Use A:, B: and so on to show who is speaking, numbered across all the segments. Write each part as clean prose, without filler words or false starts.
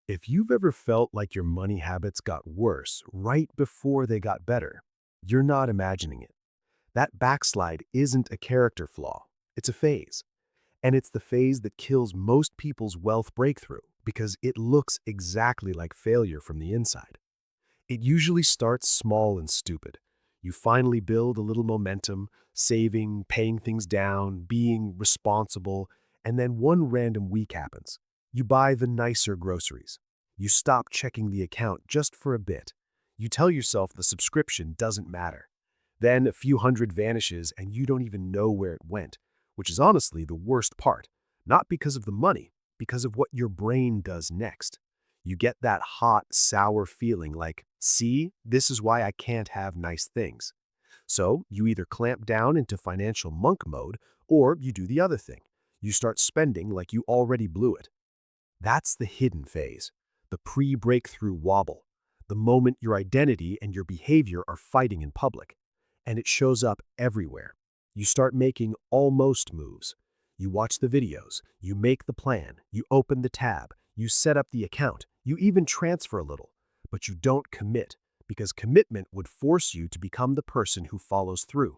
A: If you've ever felt like your money habits got worse right before they got better, you're not imagining it. That backslide isn't a character flaw, it's a phase. And it's the phase that kills most people's wealth breakthrough because it looks exactly like failure from the inside. It usually starts small and stupid. You finally build a little momentum, saving, paying things down, being responsible, and then one random week happens. You buy the nicer groceries. You stop checking the account just for a bit. You tell yourself the subscription doesn't matter. Then a few hundred vanishes and you don't even know where it went, which is honestly the worst part. Not because of the money, because of what your brain does next. You get that hot, sour feeling like, see, this is why I can't have nice things. So you either clamp down into financial monk mode or you do the other thing. You start spending like you already blew it. That's the hidden phase, the pre-breakthrough wobble, the moment your identity and your behavior are fighting in public. And it shows up everywhere. You start making almost moves. You watch the videos, you make the plan, you open the tab, you set up the account, you even transfer a little, but you don't commit because commitment would force you to become the person who follows through.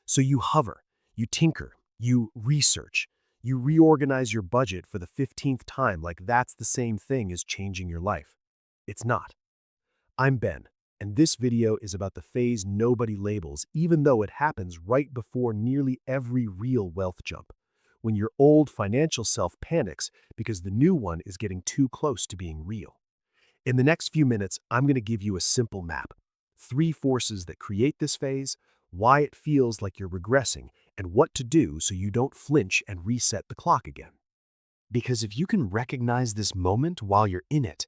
A: So you hover, you tinker, you research, you reorganize your budget for the 15th time like that's the same thing as changing your life. It's not. I'm Ben, and this video is about the phase nobody labels even though it happens right before nearly every real wealth jump, when your old financial self panics because the new one is getting too close to being real. In the next few minutes, I'm going to give you a simple map. Three forces that create this phase, why it feels like you're regressing, and what to do so you don't flinch and reset the clock again. Because if you can recognize this moment while you're in it,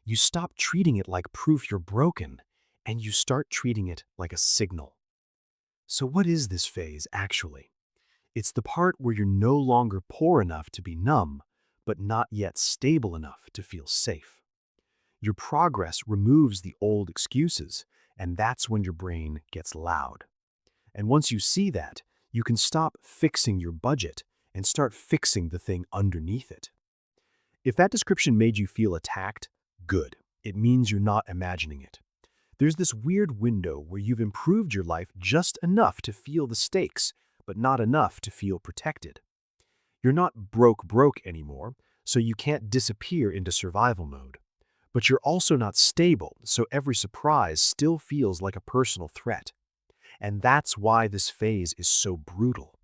A: you stop treating it like proof you're broken, and you start treating it like a signal. So what is this phase actually? It's the part where you're no longer poor enough to be numb, but not yet stable enough to feel safe. Your progress removes the old excuses, and that's when your brain gets loud. And once you see that, you can stop fixing your budget and start fixing the thing underneath it. If that description made you feel attacked, good. It means you're not imagining it. There's this weird window where you've improved your life just enough to feel the stakes, but not enough to feel protected. You're not broke anymore, so you can't disappear into survival mode. But you're also not stable, so every surprise still feels like a personal threat. And that's why this phase is so brutal.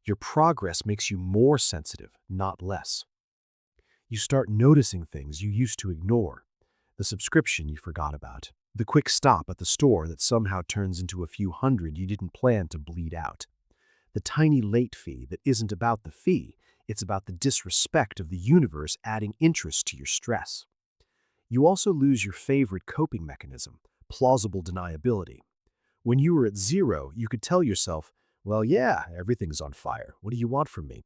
A: Your progress makes you more sensitive, not less. You start noticing things you used to ignore. The subscription you forgot about. The quick stop at the store that somehow turns into a few hundred you didn't plan to bleed out. The tiny late fee that isn't about the fee, it's about the disrespect of the universe adding interest to your stress. You also lose your favorite coping mechanism, plausible deniability. When you were at zero, you could tell yourself, well, yeah, everything's on fire. What do you want from me?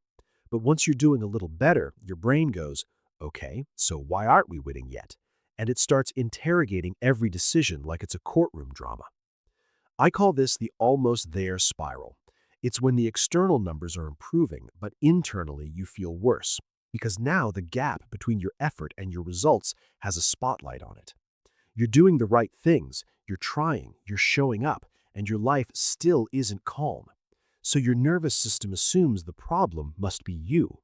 A: But once you're doing a little better, your brain goes, okay, so why aren't we winning yet? And it starts interrogating every decision like it's a courtroom drama. I call this the almost there spiral. It's when the external numbers are improving, but internally you feel worse, because now the gap between your effort and your results has a spotlight on it. You're doing the right things, you're trying, you're showing up, and your life still isn't calm. So your nervous system assumes the problem must be you.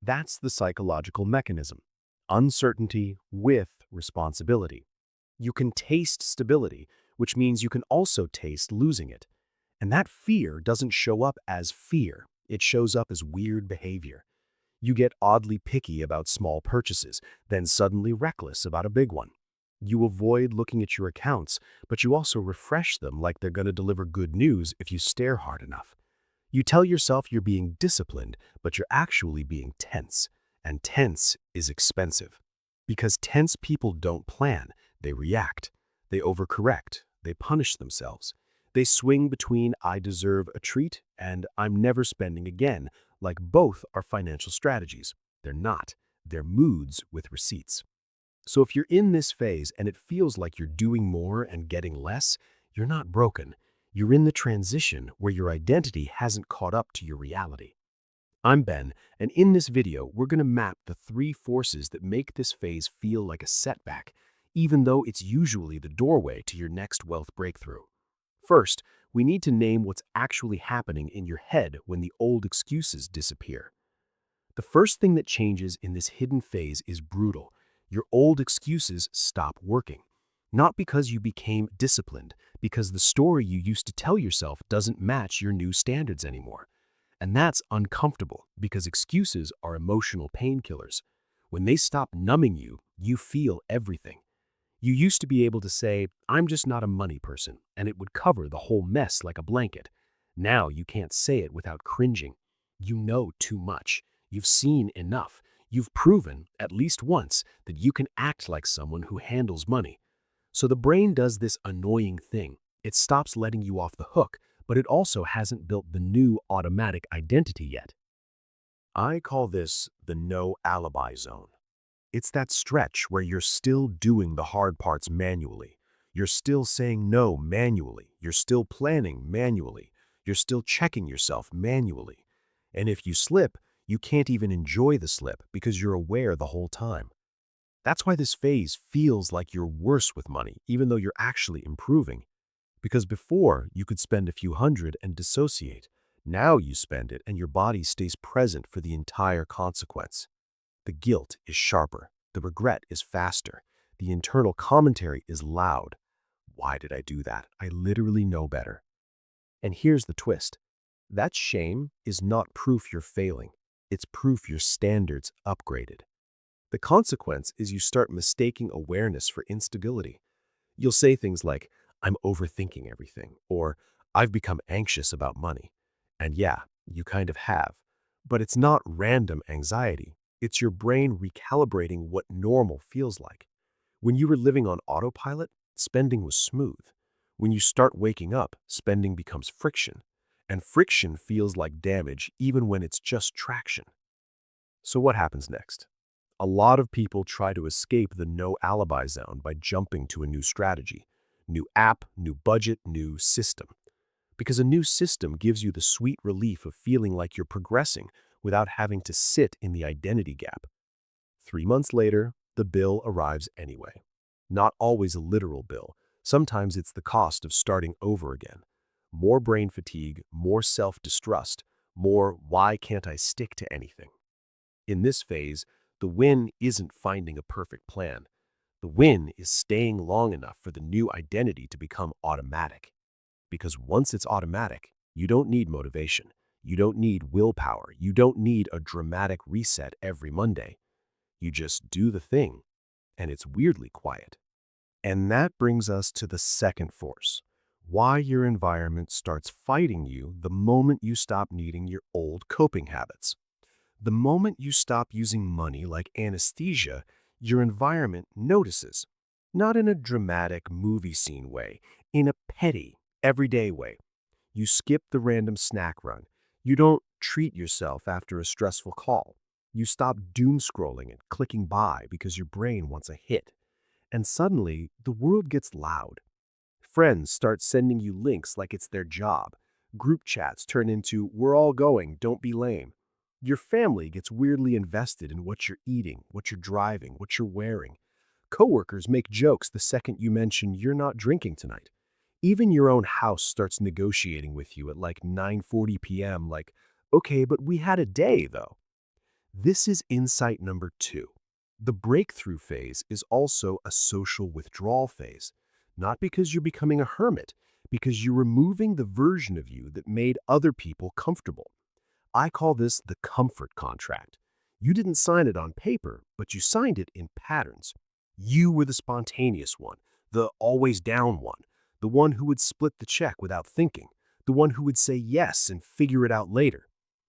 A: That's the psychological mechanism. Uncertainty with responsibility. You can taste stability, which means you can also taste losing it. And that fear doesn't show up as fear. It shows up as weird behavior. You get oddly picky about small purchases, then suddenly reckless about a big one. You avoid looking at your accounts, but you also refresh them like they're going to deliver good news if you stare hard enough. You tell yourself you're being disciplined, but you're actually being tense. And tense is expensive. Because tense people don't plan, they react. They overcorrect. They punish themselves. They swing between I deserve a treat and I'm never spending again, like both are financial strategies. They're not. They're moods with receipts. So if you're in this phase and it feels like you're doing more and getting less, you're not broken. You're in the transition where your identity hasn't caught up to your reality. I'm Ben, and in this video, we're going to map the three forces that make this phase feel like a setback, even though it's usually the doorway to your next wealth breakthrough. First, we need to name what's actually happening in your head when the old excuses disappear. The first thing that changes in this hidden phase is brutal. Your old excuses stop working. Not because you became disciplined, because the story you used to tell yourself doesn't match your new standards anymore. And that's uncomfortable because excuses are emotional painkillers. When they stop numbing you, you feel everything. You used to be able to say, I'm just not a money person, and it would cover the whole mess like a blanket. Now you can't say it without cringing. You know too much. You've seen enough. You've proven, at least once, that you can act like someone who handles money. So the brain does this annoying thing. It stops letting you off the hook, but it also hasn't built the new automatic identity yet. I call this the no alibi zone. It's that stretch where you're still doing the hard parts manually. You're still saying no manually. You're still planning manually. You're still checking yourself manually. And if you slip, you can't even enjoy the slip because you're aware the whole time. That's why this phase feels like you're worse with money, even though you're actually improving. Because before, you could spend a few hundred and dissociate. Now you spend it and your body stays present for the entire consequence. The guilt is sharper. The regret is faster. The internal commentary is loud. Why did I do that? I literally know better. And here's the twist. That shame is not proof you're failing. It's proof your standards upgraded. The consequence is you start mistaking awareness for instability. You'll say things like, I'm overthinking everything, or I've become anxious about money. And yeah, you kind of have. But it's not random anxiety. It's your brain recalibrating what normal feels like. When you were living on autopilot, spending was smooth. When you start waking up, spending becomes friction. And friction feels like damage even when it's just traction. So what happens next? A lot of people try to escape the no alibi zone by jumping to a new strategy. New app, new budget, new system. Because a new system gives you the sweet relief of feeling like you're progressing without having to sit in the identity gap. 3 months later, the bill arrives anyway. Not always a literal bill. Sometimes it's the cost of starting over again. More brain fatigue, more self-distrust, more why can't I stick to anything? In this phase, the win isn't finding a perfect plan. The win is staying long enough for the new identity to become automatic. Because once it's automatic, you don't need motivation. You don't need willpower. You don't need a dramatic reset every Monday. You just do the thing, and it's weirdly quiet. And that brings us to the second force, why your environment starts fighting you the moment you stop needing your old coping habits. The moment you stop using money like anesthesia, your environment notices. Not in a dramatic movie scene way, in a petty, everyday way. You skip the random snack run. You don't treat yourself after a stressful call. You stop doom scrolling and clicking buy because your brain wants a hit. And suddenly, the world gets loud. Friends start sending you links like it's their job. Group chats turn into, we're all going, don't be lame. Your family gets weirdly invested in what you're eating, what you're driving, what you're wearing. Coworkers make jokes the second you mention you're not drinking tonight. Even your own house starts negotiating with you at like 9:40 p.m. like, okay, but we had a day though. This is insight number two. The breakthrough phase is also a social withdrawal phase. Not because you're becoming a hermit, because you're removing the version of you that made other people comfortable. I call this the comfort contract. You didn't sign it on paper, but you signed it in patterns. You were the spontaneous one, the always down one, the one who would split the check without thinking, the one who would say yes and figure it out later.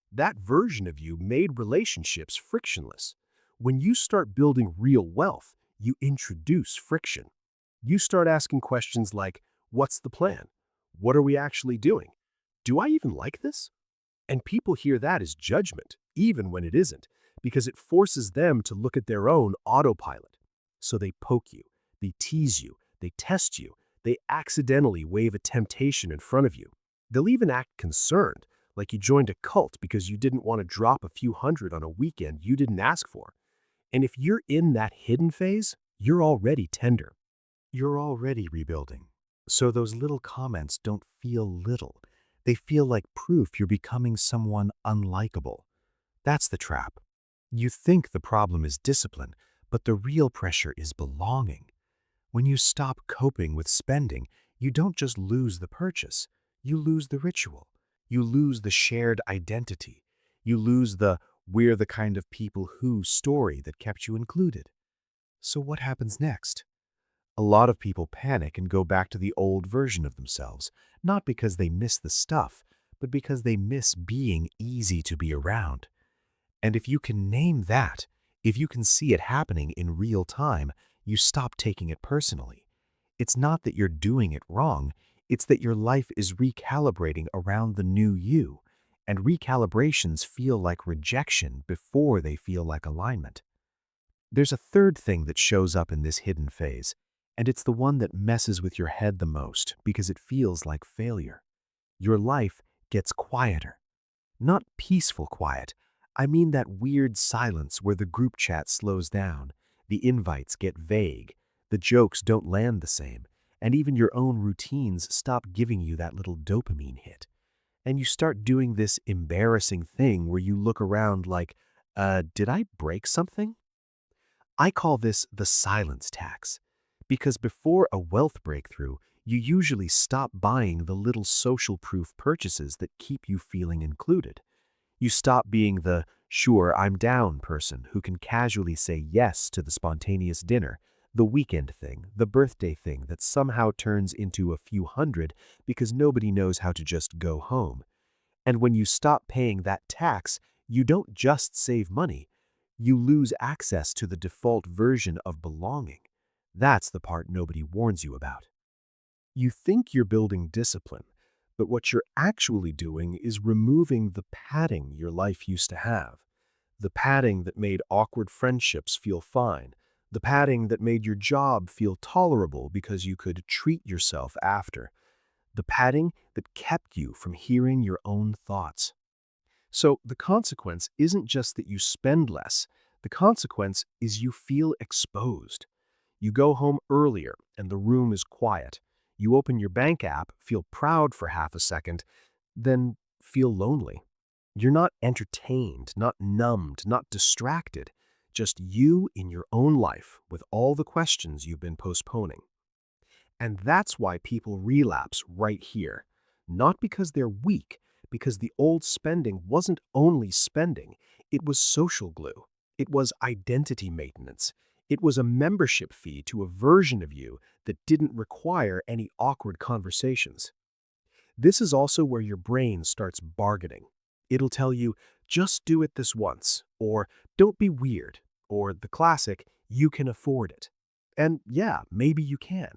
A: That version of you made relationships frictionless. When you start building real wealth, you introduce friction. You start asking questions like, what's the plan? What are we actually doing? Do I even like this? And people hear that as judgment, even when it isn't, because it forces them to look at their own autopilot. So they poke you, they tease you, they test you, they accidentally wave a temptation in front of you. They'll even act concerned, like you joined a cult because you didn't want to drop a few hundred on a weekend you didn't ask for. And if you're in that hidden phase, you're already tender. You're already rebuilding. So those little comments don't feel little. They feel like proof you're becoming someone unlikable. That's the trap. You think the problem is discipline, but the real pressure is belonging. When you stop coping with spending, you don't just lose the purchase, you lose the ritual. You lose the shared identity. You lose the "we're the kind of people who" story that kept you included. So what happens next? A lot of people panic and go back to the old version of themselves, not because they miss the stuff, but because they miss being easy to be around. And if you can name that, if you can see it happening in real time, you stop taking it personally. It's not that you're doing it wrong, it's that your life is recalibrating around the new you, and recalibrations feel like rejection before they feel like alignment. There's a third thing that shows up in this hidden phase, and it's the one that messes with your head the most because it feels like failure. Your life gets quieter. Not peaceful quiet. I mean that weird silence where the group chat slows down, the invites get vague, the jokes don't land the same, and even your own routines stop giving you that little dopamine hit. And you start doing this embarrassing thing where you look around like, did I break something? I call this the silence tax. Because before a wealth breakthrough, you usually stop buying the little social proof purchases that keep you feeling included. You stop being the "sure, I'm down" person who can casually say yes to the spontaneous dinner, the weekend thing, the birthday thing that somehow turns into a few hundred because nobody knows how to just go home. And when you stop paying that tax, you don't just save money, you lose access to the default version of belonging. That's the part nobody warns you about. You think you're building discipline, but what you're actually doing is removing the padding your life used to have. The padding that made awkward friendships feel fine. The padding that made your job feel tolerable because you could treat yourself after. The padding that kept you from hearing your own thoughts. So the consequence isn't just that you spend less. The consequence is you feel exposed. You go home earlier and the room is quiet. You open your bank app, feel proud for half a second, then feel lonely. You're not entertained, not numbed, not distracted. Just you in your own life with all the questions you've been postponing. And that's why people relapse right here. Not because they're weak, because the old spending wasn't only spending, it was social glue. It was identity maintenance. It was a membership fee to a version of you that didn't require any awkward conversations. This is also where your brain starts bargaining. It'll tell you, just do it this once, or don't be weird, or the classic, you can afford it. And yeah, maybe you can.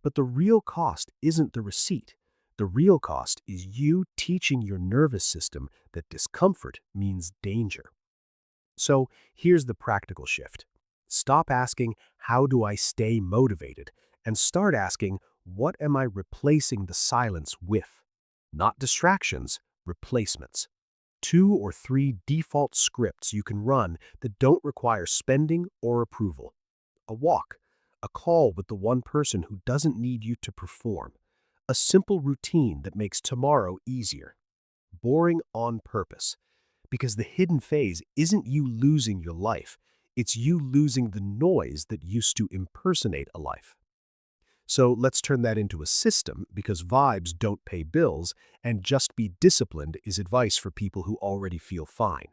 A: But the real cost isn't the receipt. The real cost is you teaching your nervous system that discomfort means danger. So here's the practical shift. Stop asking, how do I stay motivated? And start asking, what am I replacing the silence with? Not distractions, replacements. 2 or 3 default scripts you can run that don't require spending or approval. A walk, a call with the one person who doesn't need you to perform, a simple routine that makes tomorrow easier. Boring on purpose. Because the hidden phase isn't you losing your life, it's you losing the noise that used to impersonate a life. So let's turn that into a system because vibes don't pay bills and just be disciplined is advice for people who already feel fine.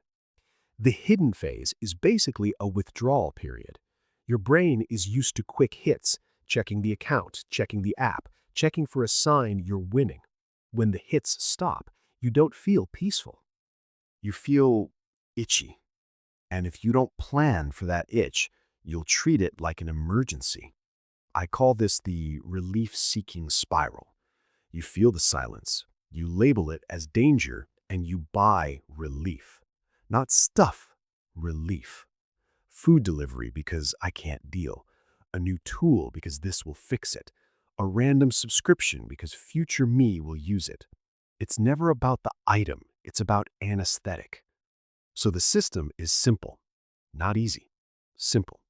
A: The hidden phase is basically a withdrawal period. Your brain is used to quick hits, checking the account, checking the app, checking for a sign you're winning. When the hits stop, you don't feel peaceful. You feel itchy. And if you don't plan for that itch, you'll treat it like an emergency. I call this the relief-seeking spiral. You feel the silence, you label it as danger, and you buy relief. Not stuff, relief. Food delivery because I can't deal. A new tool because this will fix it. A random subscription because future me will use it. It's never about the item, It's about anesthetic. So the system is simple, not easy. Simple.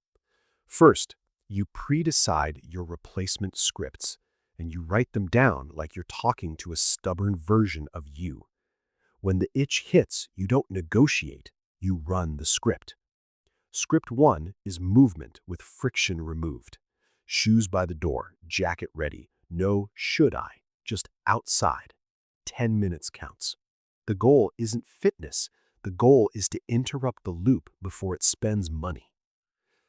A: First, you pre-decide your replacement scripts, and you write them down like you're talking to a stubborn version of you. When the itch hits, you don't negotiate, you run the script. Script 1 is movement with friction removed. Shoes by the door, jacket ready, no should I, just outside. 10 minutes counts. The goal isn't fitness, the goal is to interrupt the loop before it spends money.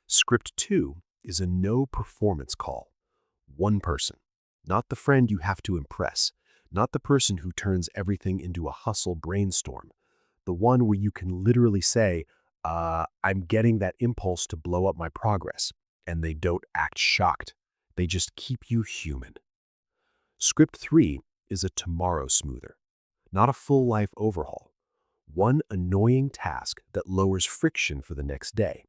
A: Script 2 is a no performance call. One person, not the friend you have to impress, not the person who turns everything into a hustle brainstorm, the one where you can literally say, I'm getting that impulse to blow up my progress, and they don't act shocked. They just keep you human. Script 3 is a tomorrow smoother, not a full life overhaul. One annoying task that lowers friction for the next day.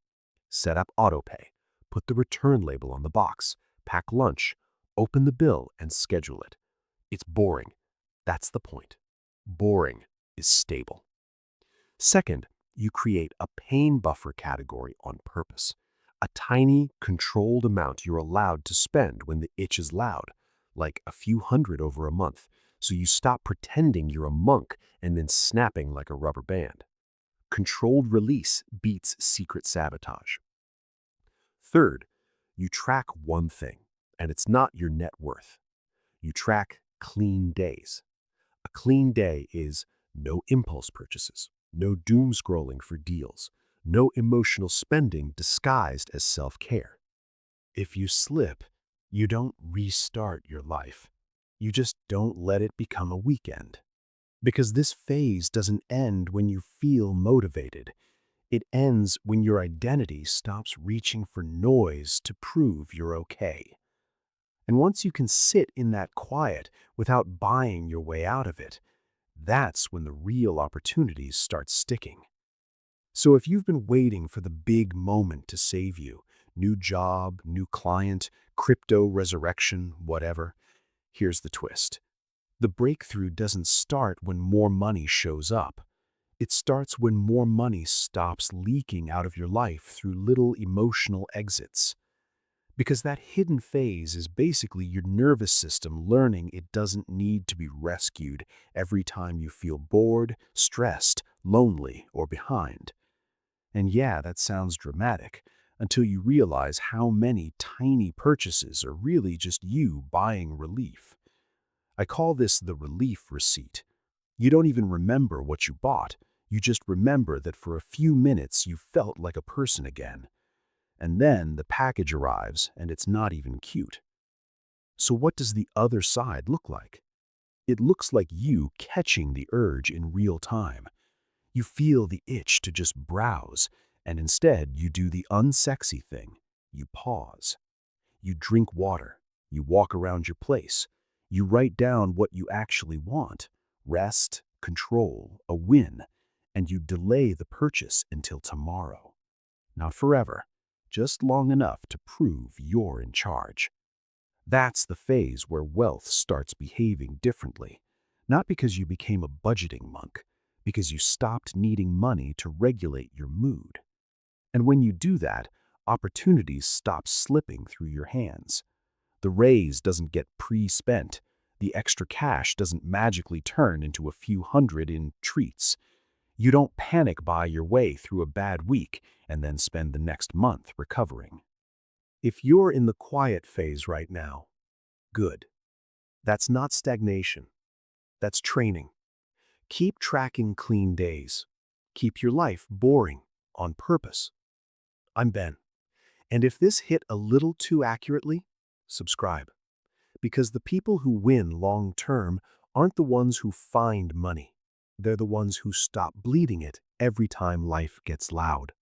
A: Set up autopay, put the return label on the box, pack lunch, open the bill, and schedule it. It's boring. That's the point. Boring is stable. Second, you create a pain buffer category on purpose. A tiny, controlled amount you're allowed to spend when the itch is loud, like a few hundred over a month, so you stop pretending you're a monk and then snapping like a rubber band. Controlled release beats secret sabotage. Third, you track one thing, and it's not your net worth. You track clean days. A clean day is no impulse purchases, no doom scrolling for deals, no emotional spending disguised as self-care. If you slip, you don't restart your life. You just don't let it become a weekend. Because this phase doesn't end when you feel motivated. It ends when your identity stops reaching for noise to prove you're okay. And once you can sit in that quiet without buying your way out of it, that's when the real opportunities start sticking. So if you've been waiting for the big moment to save you, new job, new client, crypto resurrection, whatever, here's the twist. The breakthrough doesn't start when more money shows up. It starts when more money stops leaking out of your life through little emotional exits. Because that hidden phase is basically your nervous system learning it doesn't need to be rescued every time you feel bored, stressed, lonely, or behind. And yeah, that sounds dramatic, until you realize how many tiny purchases are really just you buying relief. I call this the relief receipt. You don't even remember what you bought. You just remember that for a few minutes you felt like a person again. And then the package arrives and it's not even cute. So what does the other side look like? It looks like you catching the urge in real time. You feel the itch to just browse, and instead you do the unsexy thing. You pause. You drink water. You walk around your place. You write down what you actually want: rest, control, a win, and you delay the purchase until tomorrow. Not forever, just long enough to prove you're in charge. That's the phase where wealth starts behaving differently. Not because you became a budgeting monk, because you stopped needing money to regulate your mood. And when you do that, opportunities stop slipping through your hands. The raise doesn't get pre-spent. The extra cash doesn't magically turn into a few hundred in treats. You don't panic buy your way through a bad week and then spend the next month recovering. If you're in the quiet phase right now, good. That's not stagnation. That's training. Keep tracking clean days. Keep your life boring on purpose. I'm Ben. And if this hit a little too accurately, subscribe. Because the people who win long term aren't the ones who find money. They're the ones who stop bleeding it every time life gets loud.